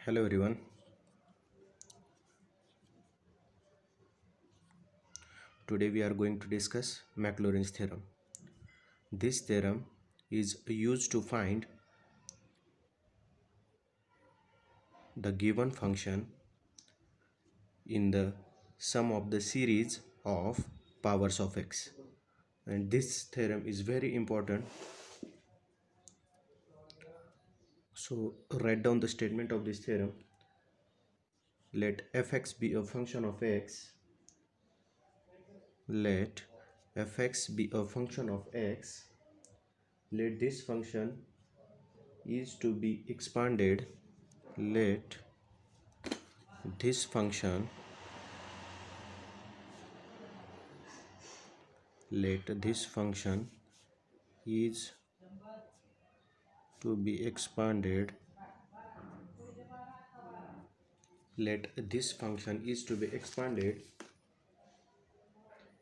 Hello everyone. Today we are going to discuss Maclaurin's theorem. This theorem is used to find the given function in the sum of the series of powers of x. And this theorem is very important. So write down the statement of this theorem. Let fx be a function of x. Let fx be a function of x. Let this function is to be expanded. Let this function is to be expanded. Let this function is to be expanded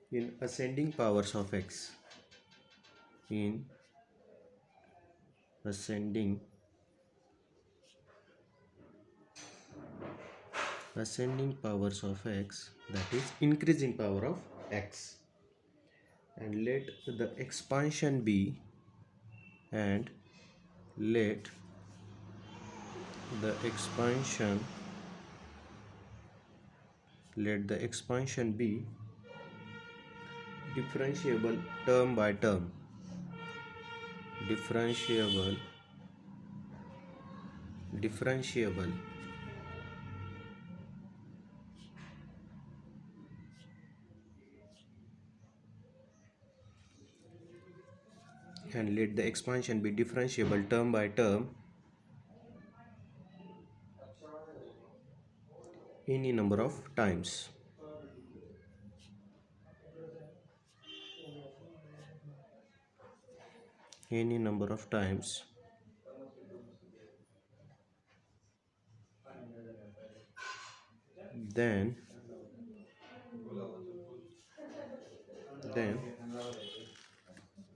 in ascending powers of x. In ascending powers of x, that is increasing power of x, and let the expansion be and let the expansion be differentiable term by term. Differentiable and let the expansion be differentiable term by term any number of times. Any number of times. Then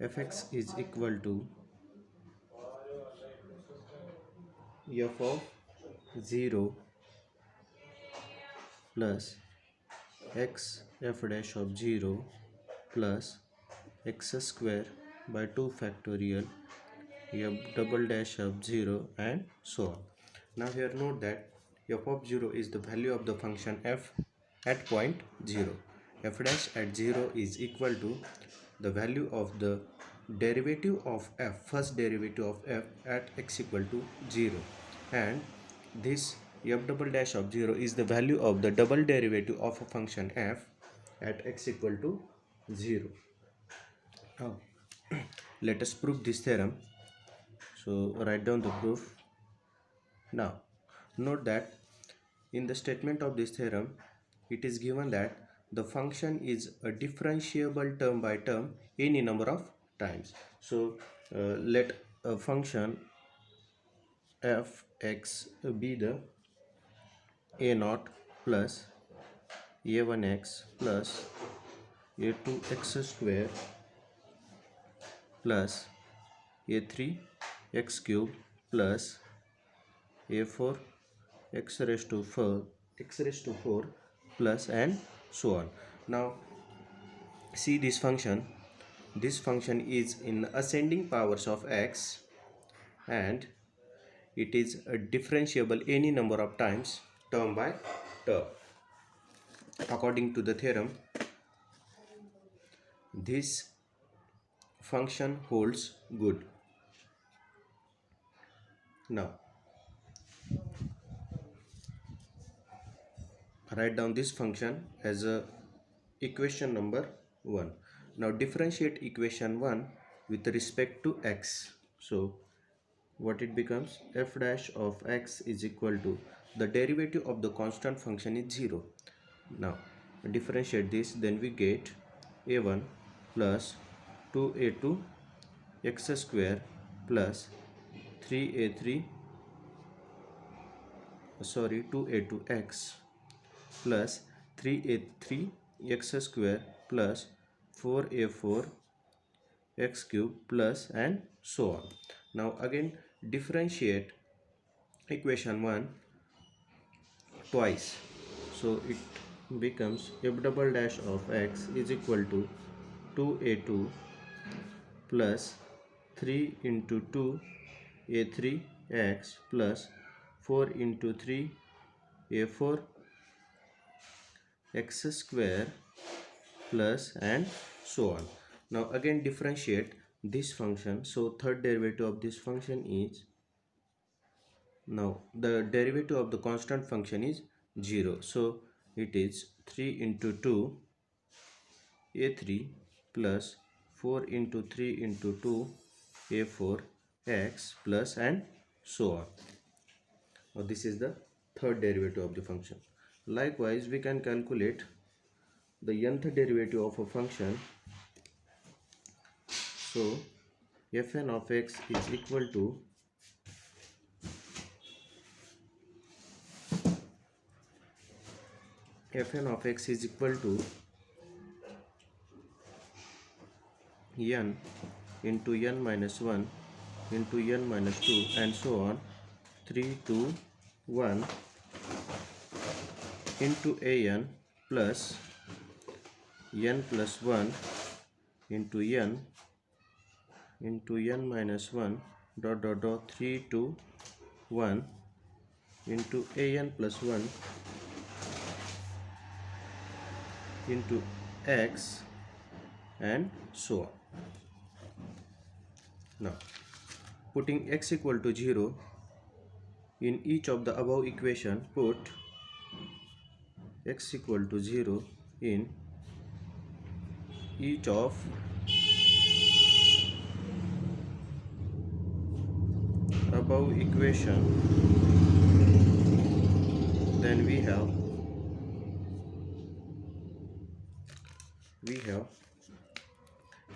fx is equal to f of 0 plus x f dash of 0 plus x square by 2 factorial f double dash of 0 and so on. Now here note that f of 0 is the value of the function f at point 0. F dash at 0 is equal to the value of the derivative of f, first derivative of f at x equal to 0, and this f double dash of 0 is the value of the double derivative of a function f at x equal to 0. Now let us prove this theorem. So write down the proof. Now note that in the statement of this theorem it is given that the function is a differentiable term by term any number of times. So let a function fx be the a0 plus a1x plus a2x square plus a3x cube plus a4 x raised to 4 plus and so on. Now see this function. This function is in ascending powers of x and it is differentiable any number of times term by term. According to the theorem, this function holds good. Now write down this function as a equation number 1. Now differentiate equation 1 with respect to x. So what it becomes, f dash of x is equal to the derivative of the constant function is 0. Now differentiate this, then we get a1 plus 2a2 x square plus 2a2x plus 3a3 x square plus 4a4 x cube plus and so on. Now again differentiate equation 1 twice. So it becomes f double dash of x is equal to 2a2 plus 3 into 2 a3x plus 4 into 3 a4 x square plus and so on. Now again differentiate this function. So third derivative of this function is, now the derivative of the constant function is 0. So it is 3 into 2 a3 plus 4 into 3 into 2 a4 x plus and so on. Now this is the third derivative of the function. Likewise, we can calculate the nth derivative of a function. So fn of x is equal to n into n minus 1 into n minus 2 and so on, 3 to 1 into an plus n plus 1 into n minus 1 dot dot dot 3 to 1 into an plus 1 into x and so on. Now putting x equal to 0 in each of the above equation, put x equal to 0 in each of above equation, then we have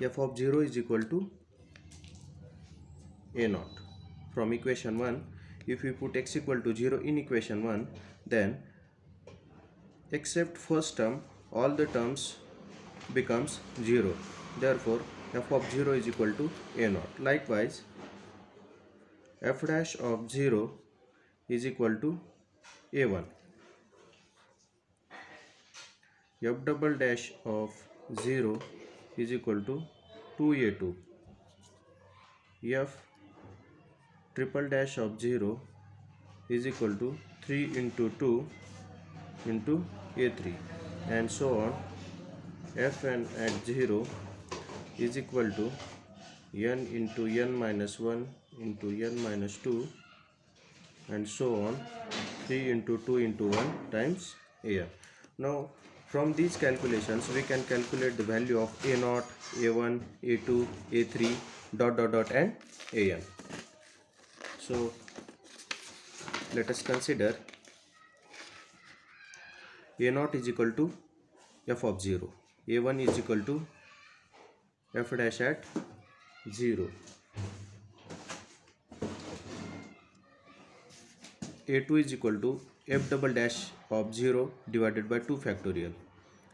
f of 0 is equal to a naught. From equation 1, if we put x equal to 0 in equation 1, then except first term, all the terms becomes 0. Therefore f of 0 is equal to a naught. Likewise, f dash of 0 is equal to a1. f double dash of 0 is equal to 2a2. f triple dash of 0 is equal to 3 into 2 into a3 and so on. Fn at 0 is equal to n into n minus 1 into n minus 2 and so on, 3 into 2 into 1 times an. Now from these calculations we can calculate the value of a0, a1, a2, a3 dot dot dot and an. So let us consider a0 is equal to f of 0, a1 is equal to f dash at 0, a2 is equal to f double dash of 0 divided by 2 factorial,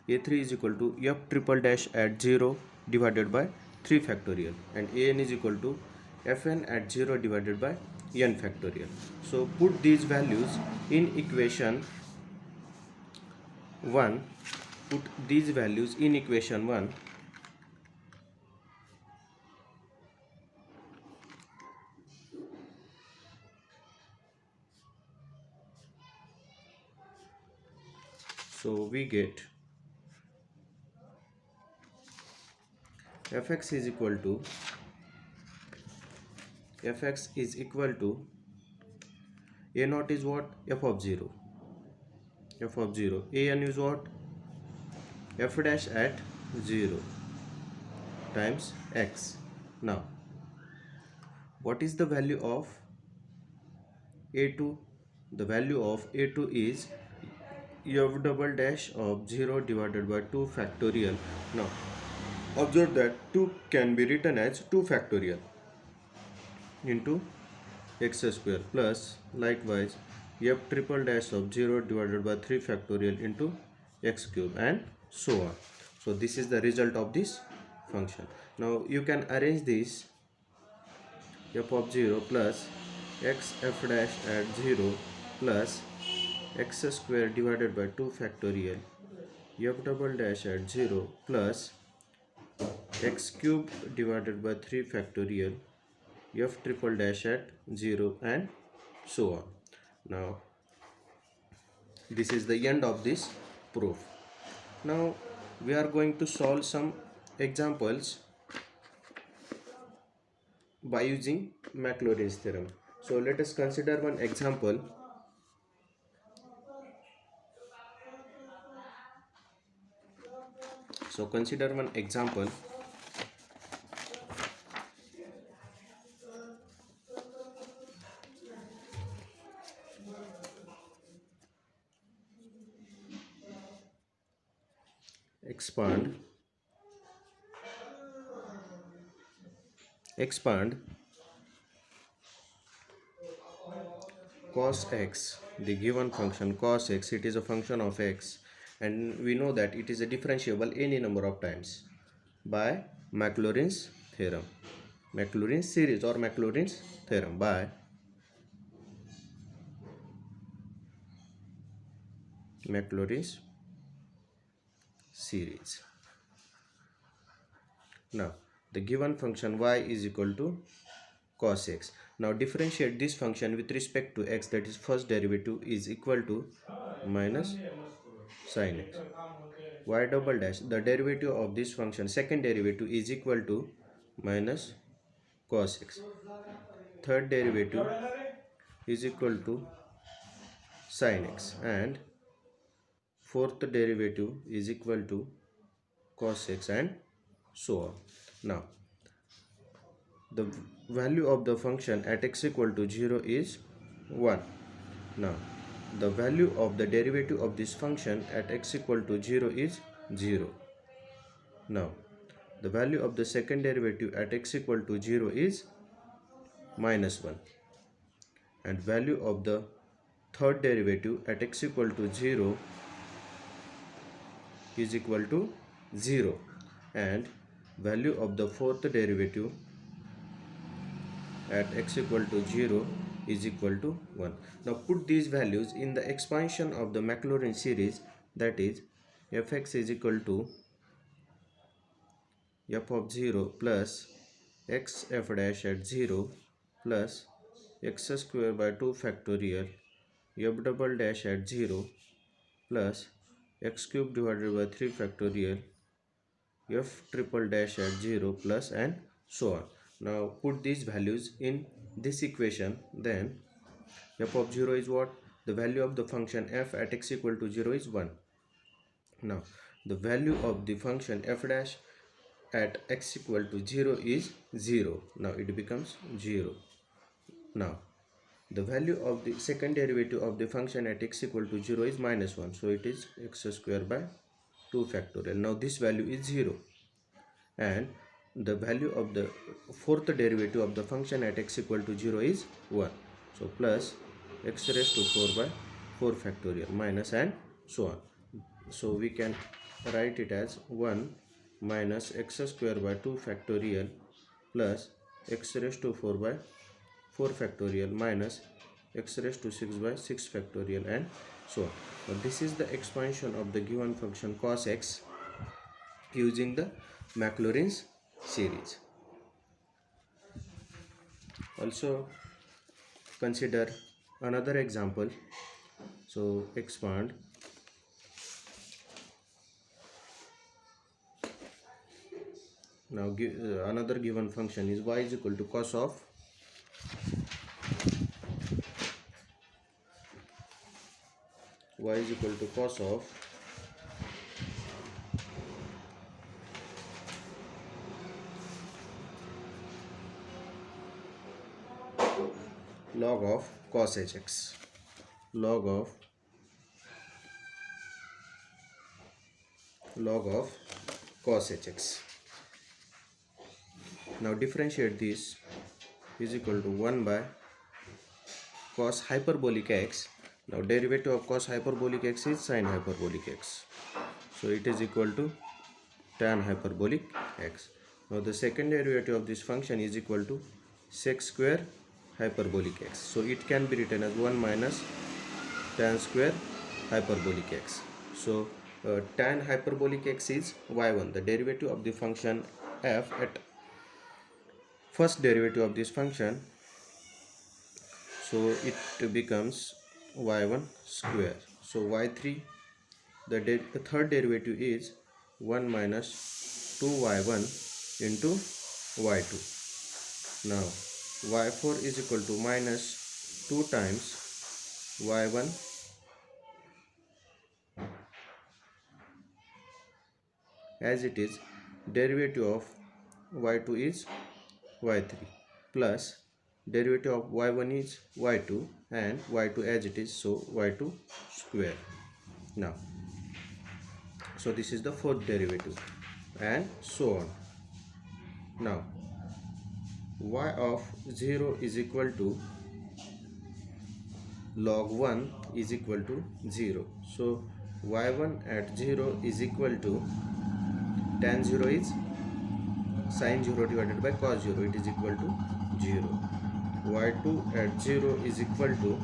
a3 is equal to f triple dash at 0 divided by 3 factorial, and an is equal to fn at 0 divided by n factorial. So put these values in equation 1, so we get fx is equal to a naught is what? F of 0, an is what? F dash at 0 times x. Now what is the value of a2? The value of a2 is f double dash of 0 divided by 2 factorial. Now observe that 2 can be written as 2 factorial into x square plus likewise f triple dash of 0 divided by 3 factorial into x cube and so on. So this is the result of this function. Now you can arrange this f of 0 plus x f dash at 0 plus x square divided by 2 factorial f double dash at 0 plus x cube divided by 3 factorial f triple dash at 0 and so on. Now this is the end of this proof. Now we are going to solve some examples by using Maclaurin's theorem. So let us consider one example. So consider one example. Expand cos x, the given function cos x, it is a function of x, and we know that it is a differentiable any number of times by Maclaurin's theorem, Maclaurin's series or Maclaurin's theorem by Maclaurin's series. Now the given function y is equal to cos x. Now differentiate this function with respect to x, that is first derivative is equal to minus sin x. Y double dash, the derivative of this function second derivative is equal to minus cos x. Third derivative is equal to sin x, and fourth derivative is equal to cos x, and so on. Now the value of the function at x equal to 0 is 1. Now the value of the derivative of this function at x equal to 0 is 0. Now the value of the second derivative at x equal to 0 is minus 1, and value of the third derivative at x equal to 0 is equal to 0, and value of the fourth derivative at x equal to 0 is equal to 1. Now put these values in the expansion of the Maclaurin series, that is fx is equal to f of 0 plus x f dash at 0 plus x square by 2 factorial f double dash at 0 plus x cube divided by 3 factorial f triple dash at 0 plus and so on. Now put these values in this equation, then f of 0 is what? The value of the function f at x equal to 0 is 1. Now the value of the function f dash at x equal to 0 is 0. Now it becomes 0. Now the value of the second derivative of the function at x equal to 0 is minus 1. So it is x square by 2 factorial. Now this value is 0. And the value of the fourth derivative of the function at x equal to 0 is 1. So plus x raised to 4 by 4 factorial minus and so on. So we can write it as 1 minus x square by 2 factorial plus x raised to 4 by 4 factorial minus x raised to 6 by 6 factorial and so on. Now this is the expansion of the given function cos x using the Maclaurin's series. Also consider another example. So expand now another given function is y is equal to cos of y is equal to cos of log of cos hx, log of cos hx. Now differentiate this is equal to 1 by cos hyperbolic x. Now derivative of cos hyperbolic x is sin hyperbolic x, so it is equal to tan hyperbolic x. Now the second derivative of this function is equal to sec square hyperbolic x, so it can be written as 1 minus tan square hyperbolic x. So tan hyperbolic x is y1, the derivative of the function f at first derivative of this function, so it becomes y1 square. So y3, the third derivative is 1 minus 2y1 into y2. Now y4 is equal to minus 2 times y1 as it is derivative of y2 is y3 plus derivative of y1 is y2 and y2 as it is, so y2 square. Now so this is the fourth derivative and so on. Now y of 0 is equal to log 1 is equal to 0. So y1 at 0 is equal to tan 0 is sin 0 divided by cos 0, it is equal to 0. y2 at 0 is equal to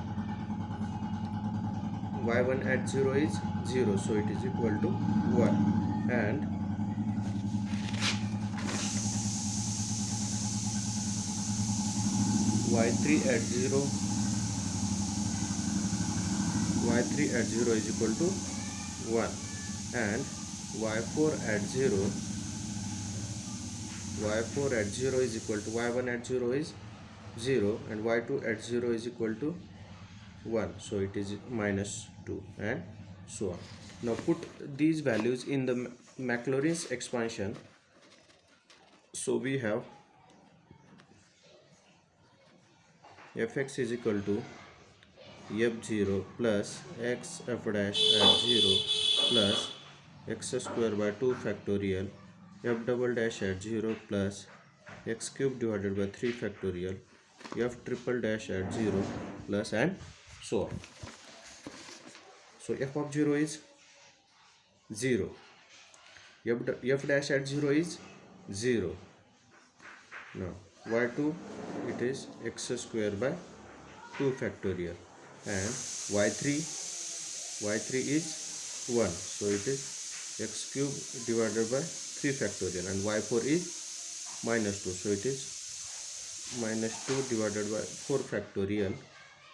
y1 at 0 is 0, so it is equal to 1, and y3 at 0 is equal to 1, and y4 at 0 is equal to y1 at 0 is 0 and y2 at 0 is equal to 1, so it is minus 2, and so on. Now put these values in the Maclaurin's expansion. So we have fx is equal to f0 plus x f dash at 0 plus x square by 2 factorial f double dash at 0 plus x cube divided by 3 factorial f triple dash at 0 plus, and so on. So f of 0 is 0, f dash at 0 is 0. Now y2 it is x square by 2 factorial and y3 is 1, so it is x cube divided by 3 factorial, and y4 is minus 2, so it is minus 2 divided by 4 factorial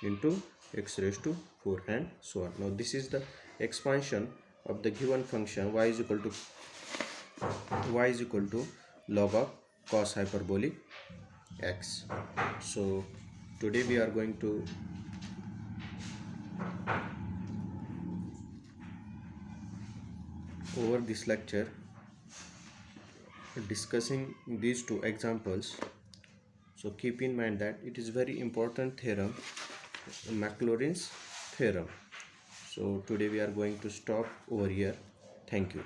into x raised to 4, and so on. Now this is the expansion of the given function y is equal to log of cos hyperbolic x. So today we are going to over this lecture discussing these two examples. So keep in mind that it is very important theorem, Maclaurin's theorem. So today we are going to stop over here. Thank you.